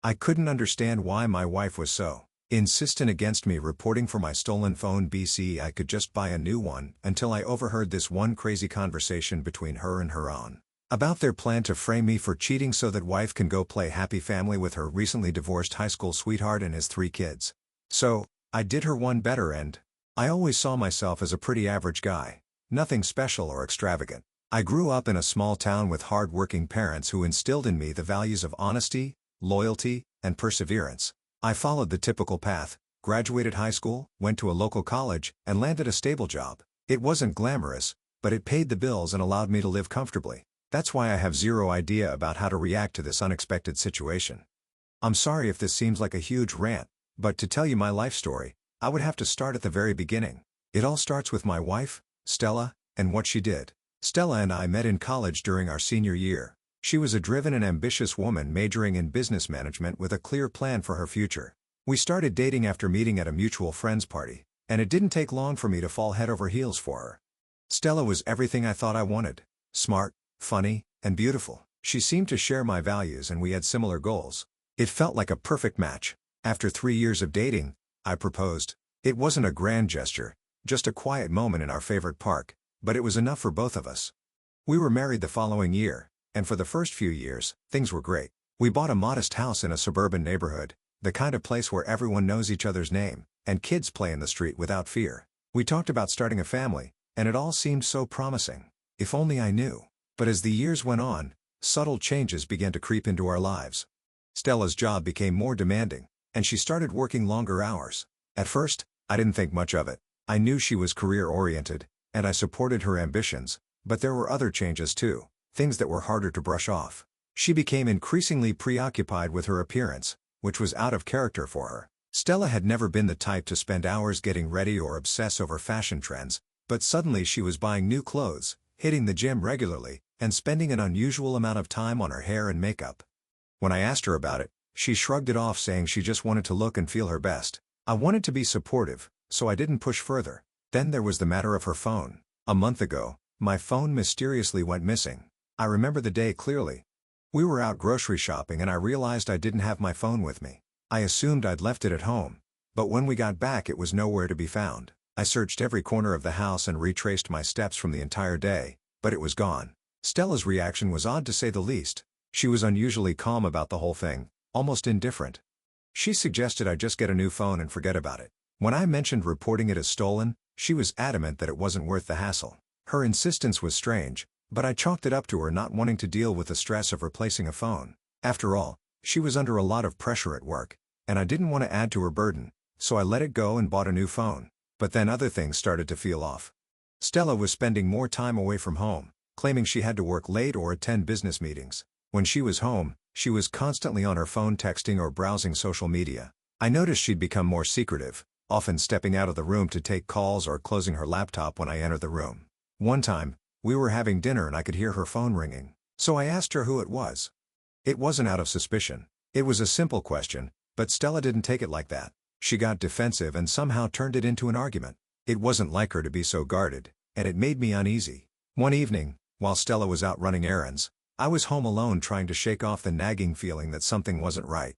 I couldn't understand why my wife was so insistent against me reporting for my stolen phone. I could just buy a new one, until I overheard this one crazy conversation between her and her own about their plan to frame me for cheating so that wife can go play happy family with her recently divorced high school sweetheart and his 3 kids. So, I did her one better, and I always saw myself as a pretty average guy. Nothing special or extravagant. I grew up in a small town with hard-working parents who instilled in me the values of honesty, loyalty, and perseverance. I followed the typical path, graduated high school, went to a local college, and landed a stable job. It wasn't glamorous, but it paid the bills and allowed me to live comfortably. That's why I have zero idea about how to react to this unexpected situation. I'm sorry if this seems like a huge rant, but to tell you my life story, I would have to start at the very beginning. It all starts with my wife, Stella, and what she did. Stella and I met in college during our senior year. She was a driven and ambitious woman majoring in business management with a clear plan for her future. We started dating after meeting at a mutual friend's party, and it didn't take long for me to fall head over heels for her. Stella was everything I thought I wanted. Smart, funny, and beautiful. She seemed to share my values and we had similar goals. It felt like a perfect match. After 3 years of dating, I proposed. It wasn't a grand gesture, just a quiet moment in our favorite park, but it was enough for both of us. We were married the following year, and for the first few years, things were great. We bought a modest house in a suburban neighborhood, the kind of place where everyone knows each other's name, and kids play in the street without fear. We talked about starting a family, and it all seemed so promising. If only I knew. But as the years went on, subtle changes began to creep into our lives. Stella's job became more demanding, and she started working longer hours. At first, I didn't think much of it. I knew she was career-oriented, and I supported her ambitions, but there were other changes too, things that were harder to brush off. She became increasingly preoccupied with her appearance, which was out of character for her. Stella had never been the type to spend hours getting ready or obsess over fashion trends, but suddenly she was buying new clothes, hitting the gym regularly, and spending an unusual amount of time on her hair and makeup. When I asked her about it, she shrugged it off, saying she just wanted to look and feel her best. I wanted to be supportive, so I didn't push further. Then there was the matter of her phone. A month ago, my phone mysteriously went missing. I remember the day clearly. We were out grocery shopping and I realized I didn't have my phone with me. I assumed I'd left it at home, but when we got back it was nowhere to be found. I searched every corner of the house and retraced my steps from the entire day, but it was gone. Stella's reaction was odd to say the least. She was unusually calm about the whole thing, almost indifferent. She suggested I just get a new phone and forget about it. When I mentioned reporting it as stolen, she was adamant that it wasn't worth the hassle. Her insistence was strange, but I chalked it up to her not wanting to deal with the stress of replacing a phone. After all, she was under a lot of pressure at work, and I didn't want to add to her burden, so I let it go and bought a new phone. But then other things started to feel off. Stella was spending more time away from home, claiming she had to work late or attend business meetings. When she was home, she was constantly on her phone texting or browsing social media. I noticed she'd become more secretive, often stepping out of the room to take calls or closing her laptop when I entered the room. One time, we were having dinner and I could hear her phone ringing, so I asked her who it was. It wasn't out of suspicion. It was a simple question, but Stella didn't take it like that. She got defensive and somehow turned it into an argument. It wasn't like her to be so guarded, and it made me uneasy. One evening, while Stella was out running errands, I was home alone trying to shake off the nagging feeling that something wasn't right.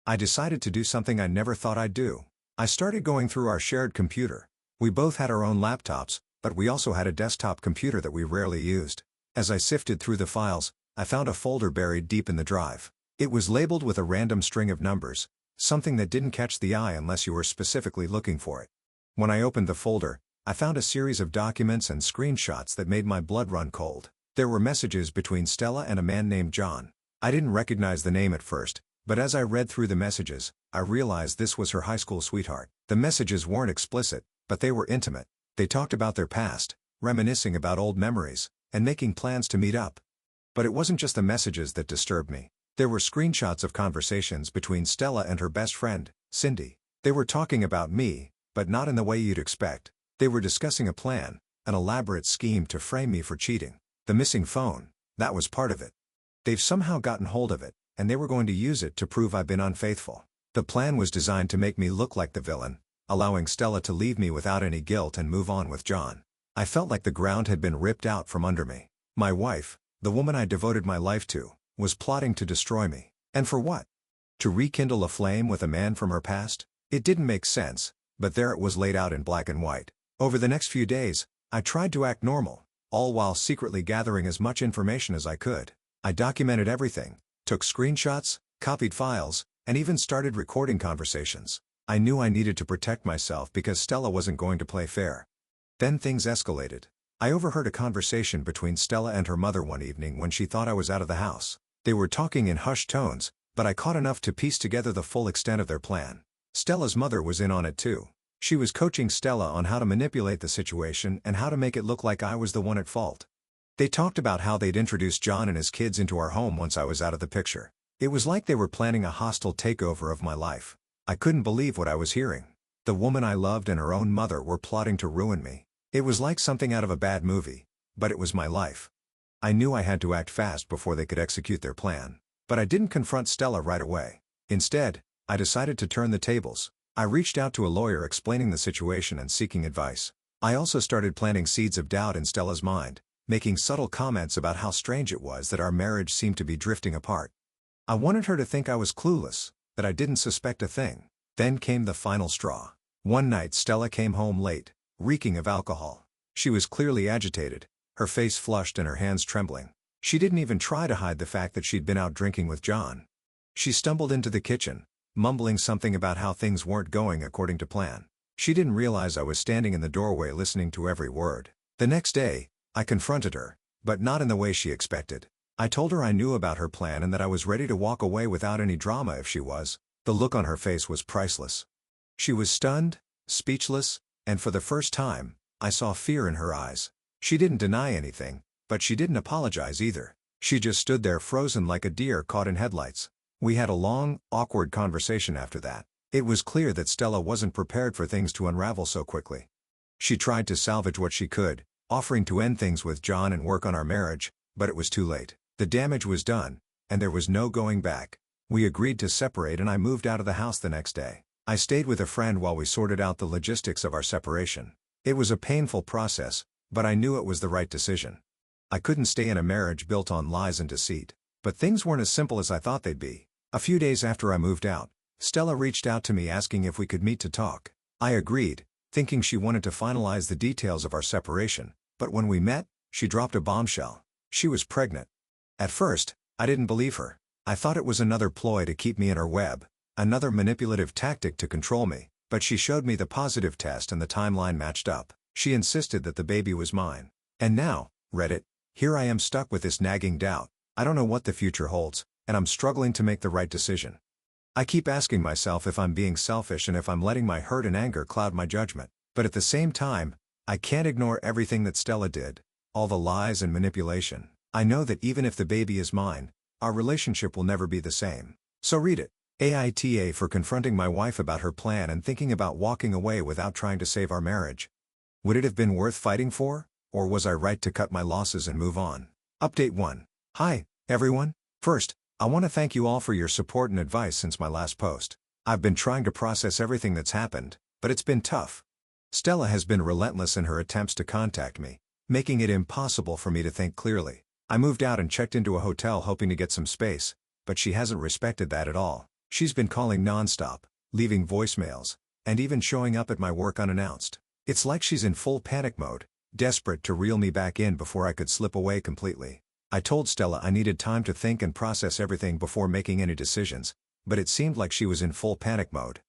I decided to do something I never thought I'd do. I started going through our shared computer. We both had our own laptops, but we also had a desktop computer that we rarely used. As I sifted through the files, I found a folder buried deep in the drive. It was labeled with a random string of numbers, something that didn't catch the eye unless you were specifically looking for it. When I opened the folder, I found a series of documents and screenshots that made my blood run cold. There were messages between Stella and a man named John. I didn't recognize the name at first, but as I read through the messages, I realized this was her high school sweetheart. The messages weren't explicit, but they were intimate. They talked about their past, reminiscing about old memories, and making plans to meet up. But it wasn't just the messages that disturbed me. There were screenshots of conversations between Stella and her best friend, Cindy. They were talking about me, but not in the way you'd expect. They were discussing a plan, an elaborate scheme to frame me for cheating. The missing phone, that was part of it. They've somehow gotten hold of it, and they were going to use it to prove I've been unfaithful. The plan was designed to make me look like the villain, allowing Stella to leave me without any guilt and move on with John. I felt like the ground had been ripped out from under me. My wife, the woman I devoted my life to, was plotting to destroy me. And for what? To rekindle a flame with a man from her past? It didn't make sense, but there it was laid out in black and white. Over the next few days, I tried to act normal, all while secretly gathering as much information as I could. I documented everything, took screenshots, copied files, and even started recording conversations. I knew I needed to protect myself because Stella wasn't going to play fair. Then things escalated. I overheard a conversation between Stella and her mother one evening when she thought I was out of the house. They were talking in hushed tones, but I caught enough to piece together the full extent of their plan. Stella's mother was in on it too. She was coaching Stella on how to manipulate the situation and how to make it look like I was the one at fault. They talked about how they'd introduced John and his kids into our home once I was out of the picture. It was like they were planning a hostile takeover of my life. I couldn't believe what I was hearing. The woman I loved and her own mother were plotting to ruin me. It was like something out of a bad movie, but it was my life. I knew I had to act fast before they could execute their plan. But I didn't confront Stella right away. Instead, I decided to turn the tables. I reached out to a lawyer explaining the situation and seeking advice. I also started planting seeds of doubt in Stella's mind, making subtle comments about how strange it was that our marriage seemed to be drifting apart. I wanted her to think I was clueless, that I didn't suspect a thing. Then came the final straw. One night Stella came home late, reeking of alcohol. She was clearly agitated, her face flushed and her hands trembling. She didn't even try to hide the fact that she'd been out drinking with John. She stumbled into the kitchen, mumbling something about how things weren't going according to plan. She didn't realize I was standing in the doorway listening to every word. The next day, I confronted her, but not in the way she expected. I told her I knew about her plan and that I was ready to walk away without any drama if she was. The look on her face was priceless. She was stunned, speechless, and for the first time, I saw fear in her eyes. She didn't deny anything, but she didn't apologize either. She just stood there frozen like a deer caught in headlights. We had a long, awkward conversation after that. It was clear that Stella wasn't prepared for things to unravel so quickly. She tried to salvage what she could, offering to end things with John and work on our marriage, but it was too late. The damage was done, and there was no going back. We agreed to separate and I moved out of the house the next day. I stayed with a friend while we sorted out the logistics of our separation. It was a painful process, but I knew it was the right decision. I couldn't stay in a marriage built on lies and deceit. But things weren't as simple as I thought they'd be. A few days after I moved out, Stella reached out to me asking if we could meet to talk. I agreed, thinking she wanted to finalize the details of our separation, but when we met, she dropped a bombshell. She was pregnant. At first, I didn't believe her. I thought it was another ploy to keep me in her web, another manipulative tactic to control me, but she showed me the positive test and the timeline matched up. She insisted that the baby was mine. And now, Reddit, here I am stuck with this nagging doubt. I don't know what the future holds, and I'm struggling to make the right decision. I keep asking myself if I'm being selfish and if I'm letting my hurt and anger cloud my judgment. But at the same time, I can't ignore everything that Stella did, all the lies and manipulation. I know that even if the baby is mine, our relationship will never be the same. So read it. AITA for confronting my wife about her plan and thinking about walking away without trying to save our marriage. Would it have been worth fighting for? Or was I right to cut my losses and move on? Update 1. Hi, everyone. First, I want to thank you all for your support and advice since my last post. I've been trying to process everything that's happened, but it's been tough. Stella has been relentless in her attempts to contact me, making it impossible for me to think clearly. I moved out and checked into a hotel hoping to get some space, but she hasn't respected that at all. She's been calling nonstop, leaving voicemails, and even showing up at my work unannounced. It's like she's in full panic mode, desperate to reel me back in before I could slip away completely. I told Stella I needed time to think and process everything before making any decisions, but it seemed like she was in full panic mode.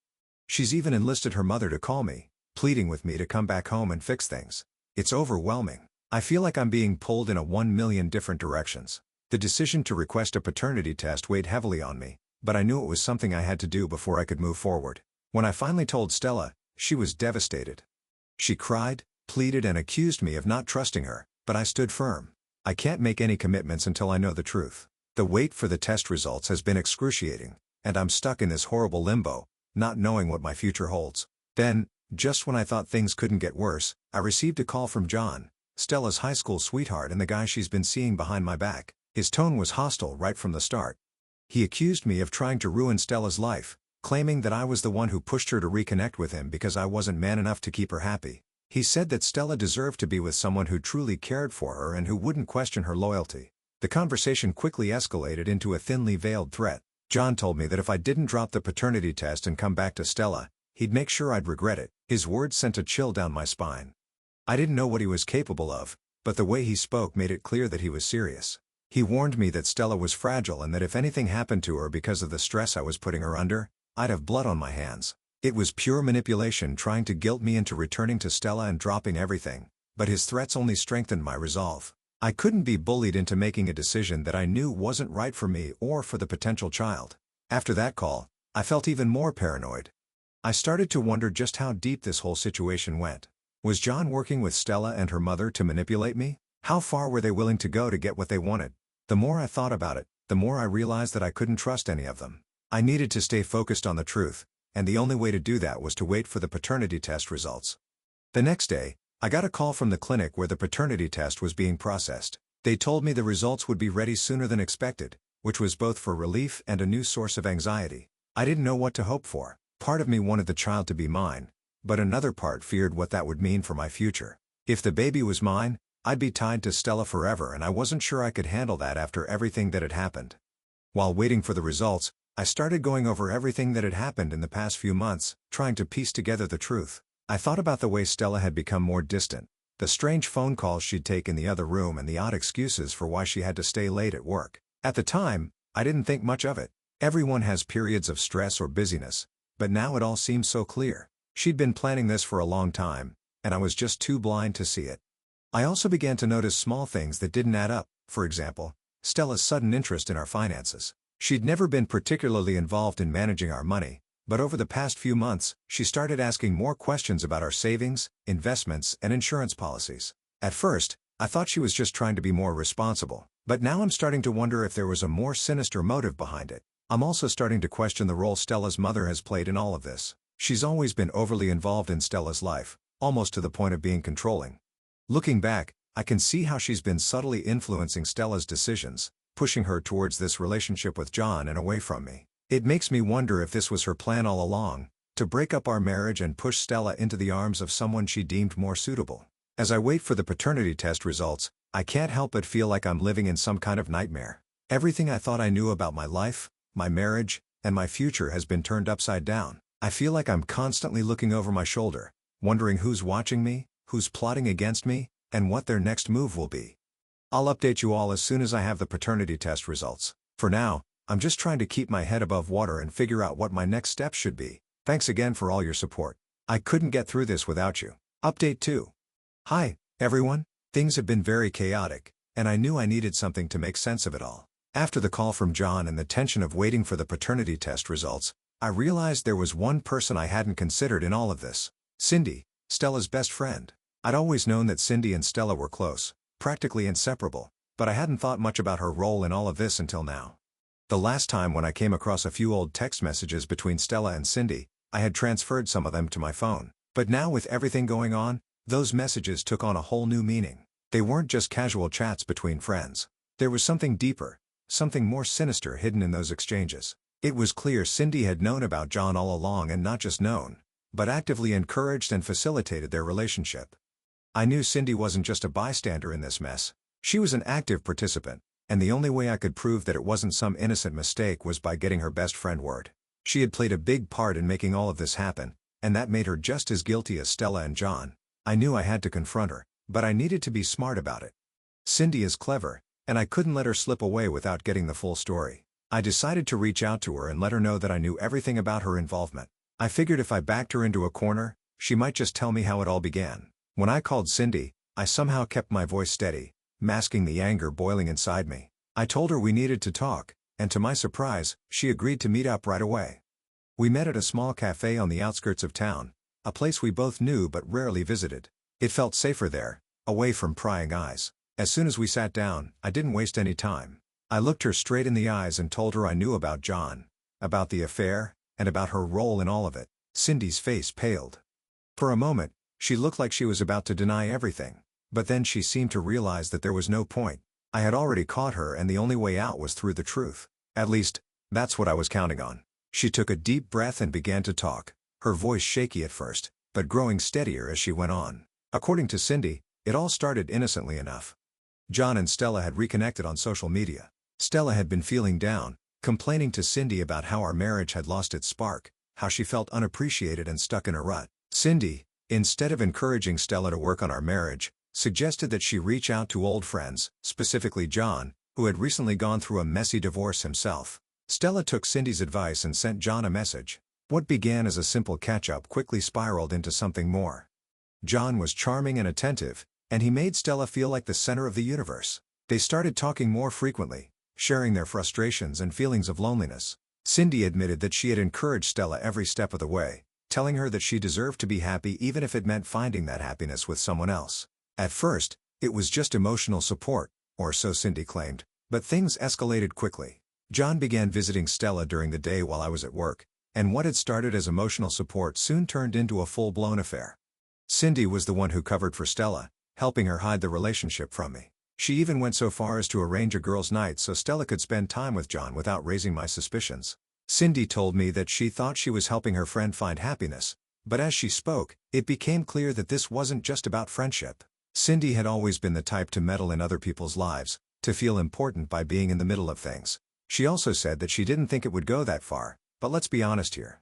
She's even enlisted her mother to call me, pleading with me to come back home and fix things. It's overwhelming. I feel like I'm being pulled in 1,000,000 different directions. The decision to request a paternity test weighed heavily on me, but I knew it was something I had to do before I could move forward. When I finally told Stella, she was devastated. She cried, pleaded and accused me of not trusting her, but I stood firm. I can't make any commitments until I know the truth. The wait for the test results has been excruciating, and I'm stuck in this horrible limbo, not knowing what my future holds. Then, just when I thought things couldn't get worse, I received a call from John, Stella's high school sweetheart and the guy she's been seeing behind my back. His tone was hostile right from the start. He accused me of trying to ruin Stella's life, claiming that I was the one who pushed her to reconnect with him because I wasn't man enough to keep her happy. He said that Stella deserved to be with someone who truly cared for her and who wouldn't question her loyalty. The conversation quickly escalated into a thinly veiled threat. John told me that if I didn't drop the paternity test and come back to Stella, he'd make sure I'd regret it. His words sent a chill down my spine. I didn't know what he was capable of, but the way he spoke made it clear that he was serious. He warned me that Stella was fragile and that if anything happened to her because of the stress I was putting her under, I'd have blood on my hands. It was pure manipulation trying to guilt me into returning to Stella and dropping everything, but his threats only strengthened my resolve. I couldn't be bullied into making a decision that I knew wasn't right for me or for the potential child. After that call, I felt even more paranoid. I started to wonder just how deep this whole situation went. Was John working with Stella and her mother to manipulate me? How far were they willing to go to get what they wanted? The more I thought about it, the more I realized that I couldn't trust any of them. I needed to stay focused on the truth, and the only way to do that was to wait for the paternity test results. The next day, I got a call from the clinic where the paternity test was being processed. They told me the results would be ready sooner than expected, which was both for relief and a new source of anxiety. I didn't know what to hope for. Part of me wanted the child to be mine, but another part feared what that would mean for my future. If the baby was mine, I'd be tied to Stella forever, and I wasn't sure I could handle that after everything that had happened. While waiting for the results, I started going over everything that had happened in the past few months, trying to piece together the truth. I thought about the way Stella had become more distant, the strange phone calls she'd take in the other room and the odd excuses for why she had to stay late at work. At the time, I didn't think much of it. Everyone has periods of stress or busyness, but now it all seems so clear. She'd been planning this for a long time, and I was just too blind to see it. I also began to notice small things that didn't add up. For example, Stella's sudden interest in our finances. She'd never been particularly involved in managing our money, but over the past few months, she started asking more questions about our savings, investments, and insurance policies. At first, I thought she was just trying to be more responsible, but now I'm starting to wonder if there was a more sinister motive behind it. I'm also starting to question the role Stella's mother has played in all of this. She's always been overly involved in Stella's life, almost to the point of being controlling. Looking back, I can see how she's been subtly influencing Stella's decisions, pushing her towards this relationship with John and away from me. It makes me wonder if this was her plan all along, to break up our marriage and push Stella into the arms of someone she deemed more suitable. As I wait for the paternity test results, I can't help but feel like I'm living in some kind of nightmare. Everything I thought I knew about my life, my marriage, and my future has been turned upside down. I feel like I'm constantly looking over my shoulder, wondering who's watching me, who's plotting against me, and what their next move will be. I'll update you all as soon as I have the paternity test results. For now, I'm just trying to keep my head above water and figure out what my next steps should be. Thanks again for all your support. I couldn't get through this without you. Update 2. Hi, everyone. Things have been very chaotic, and I knew I needed something to make sense of it all. After the call from John and the tension of waiting for the paternity test results, I realized there was one person I hadn't considered in all of this. Cindy, Stella's best friend. I'd always known that Cindy and Stella were close, practically inseparable, but I hadn't thought much about her role in all of this until now. The last time when I came across a few old text messages between Stella and Cindy, I had transferred some of them to my phone. But now with everything going on, those messages took on a whole new meaning. They weren't just casual chats between friends. There was something deeper, something more sinister hidden in those exchanges. It was clear Cindy had known about John all along, and not just known, but actively encouraged and facilitated their relationship. I knew Cindy wasn't just a bystander in this mess. She was an active participant. And the only way I could prove that it wasn't some innocent mistake was by getting her best friend word. She had played a big part in making all of this happen, and that made her just as guilty as Stella and John. I knew I had to confront her, but I needed to be smart about it. Cindy is clever, and I couldn't let her slip away without getting the full story. I decided to reach out to her and let her know that I knew everything about her involvement. I figured if I backed her into a corner, she might just tell me how it all began. When I called Cindy, I somehow kept my voice steady, masking the anger boiling inside me. I told her we needed to talk, and to my surprise, she agreed to meet up right away. We met at a small cafe on the outskirts of town, a place we both knew but rarely visited. It felt safer there, away from prying eyes. As soon as we sat down, I didn't waste any time. I looked her straight in the eyes and told her I knew about John, about the affair, and about her role in all of it. Cindy's face paled. For a moment, she looked like she was about to deny everything. But then she seemed to realize that there was no point. I had already caught her, and the only way out was through the truth. At least, that's what I was counting on. She took a deep breath and began to talk, her voice shaky at first, but growing steadier as she went on. According to Cindy, it all started innocently enough. John and Stella had reconnected on social media. Stella had been feeling down, complaining to Cindy about how our marriage had lost its spark, how she felt unappreciated and stuck in a rut. Cindy, instead of encouraging Stella to work on our marriage, suggested that she reach out to old friends, specifically John, who had recently gone through a messy divorce himself. Stella took Cindy's advice and sent John a message. What began as a simple catch-up quickly spiraled into something more. John was charming and attentive, and he made Stella feel like the center of the universe. They started talking more frequently, sharing their frustrations and feelings of loneliness. Cindy admitted that she had encouraged Stella every step of the way, telling her that she deserved to be happy even if it meant finding that happiness with someone else. At first, it was just emotional support, or so Cindy claimed, but things escalated quickly. John began visiting Stella during the day while I was at work, and what had started as emotional support soon turned into a full-blown affair. Cindy was the one who covered for Stella, helping her hide the relationship from me. She even went so far as to arrange a girls' night so Stella could spend time with John without raising my suspicions. Cindy told me that she thought she was helping her friend find happiness, but as she spoke, it became clear that this wasn't just about friendship. Cindy had always been the type to meddle in other people's lives, to feel important by being in the middle of things. She also said that she didn't think it would go that far, but let's be honest here.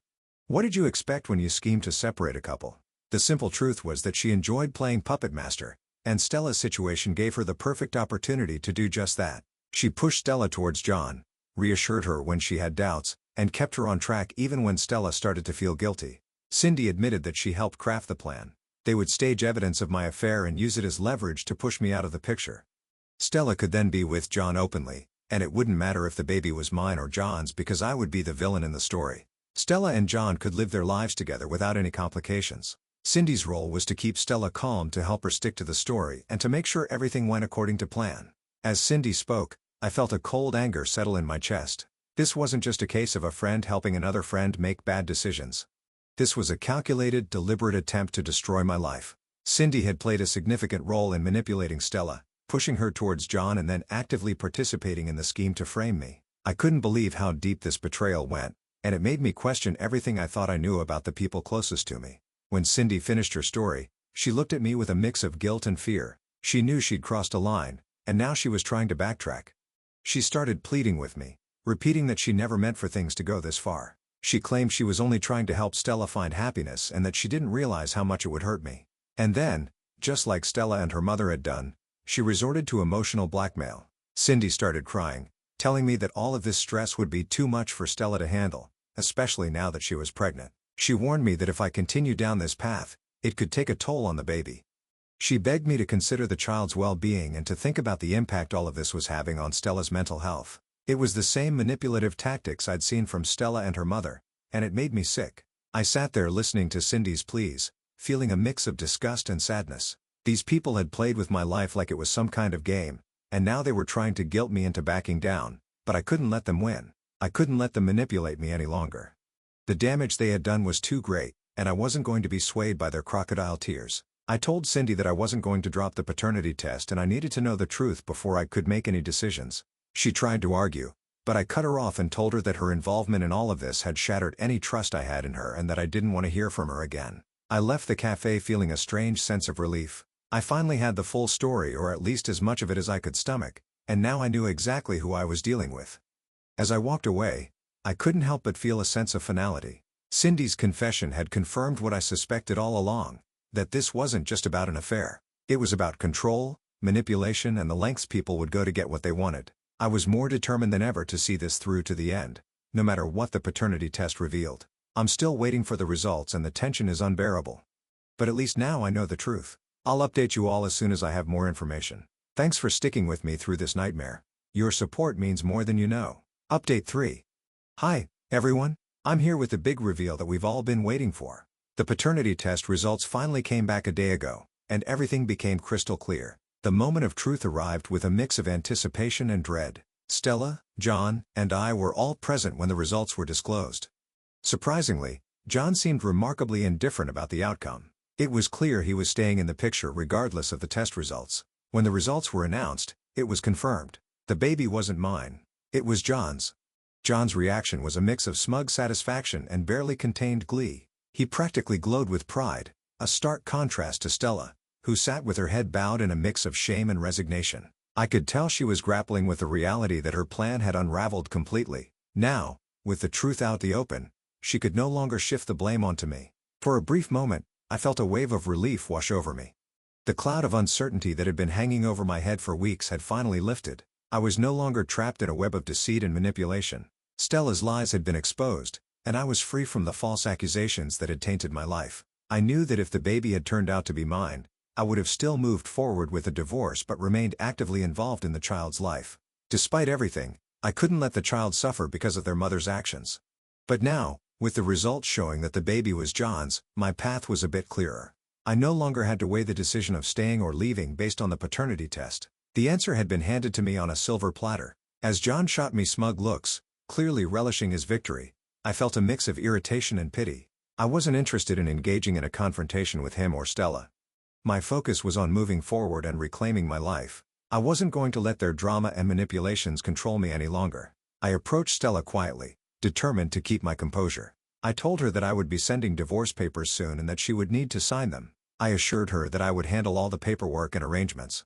What did you expect when you schemed to separate a couple? The simple truth was that she enjoyed playing puppet master, and Stella's situation gave her the perfect opportunity to do just that. She pushed Stella towards John, reassured her when she had doubts, and kept her on track even when Stella started to feel guilty. Cindy admitted that she helped craft the plan. They would stage evidence of my affair and use it as leverage to push me out of the picture. Stella could then be with John openly, and it wouldn't matter if the baby was mine or John's because I would be the villain in the story. Stella and John could live their lives together without any complications. Cindy's role was to keep Stella calm, to help her stick to the story and to make sure everything went according to plan. As Cindy spoke, I felt a cold anger settle in my chest. This wasn't just a case of a friend helping another friend make bad decisions. This was a calculated, deliberate attempt to destroy my life. Cindy had played a significant role in manipulating Stella, pushing her towards John and then actively participating in the scheme to frame me. I couldn't believe how deep this betrayal went, and it made me question everything I thought I knew about the people closest to me. When Cindy finished her story, she looked at me with a mix of guilt and fear. She knew she'd crossed a line, and now she was trying to backtrack. She started pleading with me, repeating that she never meant for things to go this far. She claimed she was only trying to help Stella find happiness and that she didn't realize how much it would hurt me. And then, just like Stella and her mother had done, she resorted to emotional blackmail. Cindy started crying, telling me that all of this stress would be too much for Stella to handle, especially now that she was pregnant. She warned me that if I continued down this path, it could take a toll on the baby. She begged me to consider the child's well-being and to think about the impact all of this was having on Stella's mental health. It was the same manipulative tactics I'd seen from Stella and her mother, and it made me sick. I sat there listening to Cindy's pleas, feeling a mix of disgust and sadness. These people had played with my life like it was some kind of game, and now they were trying to guilt me into backing down, but I couldn't let them win. I couldn't let them manipulate me any longer. The damage they had done was too great, and I wasn't going to be swayed by their crocodile tears. I told Cindy that I wasn't going to drop the paternity test and I needed to know the truth before I could make any decisions. She tried to argue, but I cut her off and told her that her involvement in all of this had shattered any trust I had in her and that I didn't want to hear from her again. I left the cafe feeling a strange sense of relief. I finally had the full story, or at least as much of it as I could stomach, and now I knew exactly who I was dealing with. As I walked away, I couldn't help but feel a sense of finality. Cindy's confession had confirmed what I suspected all along, that this wasn't just about an affair. It was about control, manipulation, and the lengths people would go to get what they wanted. I was more determined than ever to see this through to the end, no matter what the paternity test revealed. I'm still waiting for the results and the tension is unbearable. But at least now I know the truth. I'll update you all as soon as I have more information. Thanks for sticking with me through this nightmare. Your support means more than you know. Update 3. Hi, everyone. I'm here with the big reveal that we've all been waiting for. The paternity test results finally came back a day ago, and everything became crystal clear. The moment of truth arrived with a mix of anticipation and dread. Stella, John, and I were all present when the results were disclosed. Surprisingly, John seemed remarkably indifferent about the outcome. It was clear he was staying in the picture regardless of the test results. When the results were announced, it was confirmed. The baby wasn't mine. It was John's. John's reaction was a mix of smug satisfaction and barely contained glee. He practically glowed with pride, a stark contrast to Stella, who sat with her head bowed in a mix of shame and resignation. I could tell she was grappling with the reality that her plan had unraveled completely. Now, with the truth out the open, she could no longer shift the blame onto me. For a brief moment, I felt a wave of relief wash over me. The cloud of uncertainty that had been hanging over my head for weeks had finally lifted. I was no longer trapped in a web of deceit and manipulation. Stella's lies had been exposed, and I was free from the false accusations that had tainted my life. I knew that if the baby had turned out to be mine, I would have still moved forward with a divorce but remained actively involved in the child's life. Despite everything, I couldn't let the child suffer because of their mother's actions. But now, with the results showing that the baby was John's, my path was a bit clearer. I no longer had to weigh the decision of staying or leaving based on the paternity test. The answer had been handed to me on a silver platter. As John shot me smug looks, clearly relishing his victory, I felt a mix of irritation and pity. I wasn't interested in engaging in a confrontation with him or Stella. My focus was on moving forward and reclaiming my life. I wasn't going to let their drama and manipulations control me any longer. I approached Stella quietly, determined to keep my composure. I told her that I would be sending divorce papers soon and that she would need to sign them. I assured her that I would handle all the paperwork and arrangements.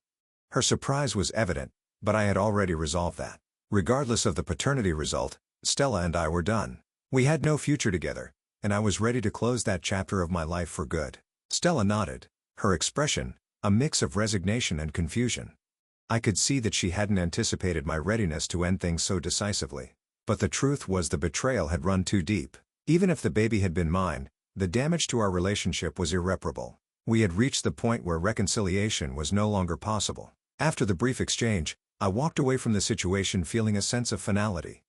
Her surprise was evident, but I had already resolved that. Regardless of the paternity result, Stella and I were done. We had no future together, and I was ready to close that chapter of my life for good. Stella nodded, her expression a mix of resignation and confusion. I could see that she hadn't anticipated my readiness to end things so decisively. But the truth was the betrayal had run too deep. Even if the baby had been mine, the damage to our relationship was irreparable. We had reached the point where reconciliation was no longer possible. After the brief exchange, I walked away from the situation feeling a sense of finality.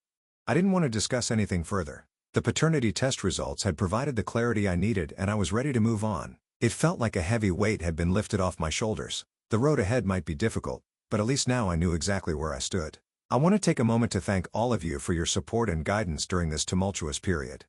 I didn't want to discuss anything further. The paternity test results had provided the clarity I needed and I was ready to move on. It felt like a heavy weight had been lifted off my shoulders. The road ahead might be difficult, but at least now I knew exactly where I stood. I want to take a moment to thank all of you for your support and guidance during this tumultuous period.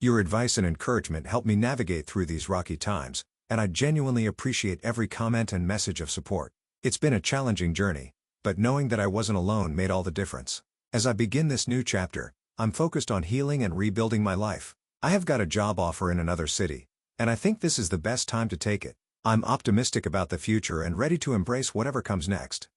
Your advice and encouragement helped me navigate through these rocky times, and I genuinely appreciate every comment and message of support. It's been a challenging journey, but knowing that I wasn't alone made all the difference. As I begin this new chapter, I'm focused on healing and rebuilding my life. I have got a job offer in another city, and I think this is the best time to take it. I'm optimistic about the future and ready to embrace whatever comes next.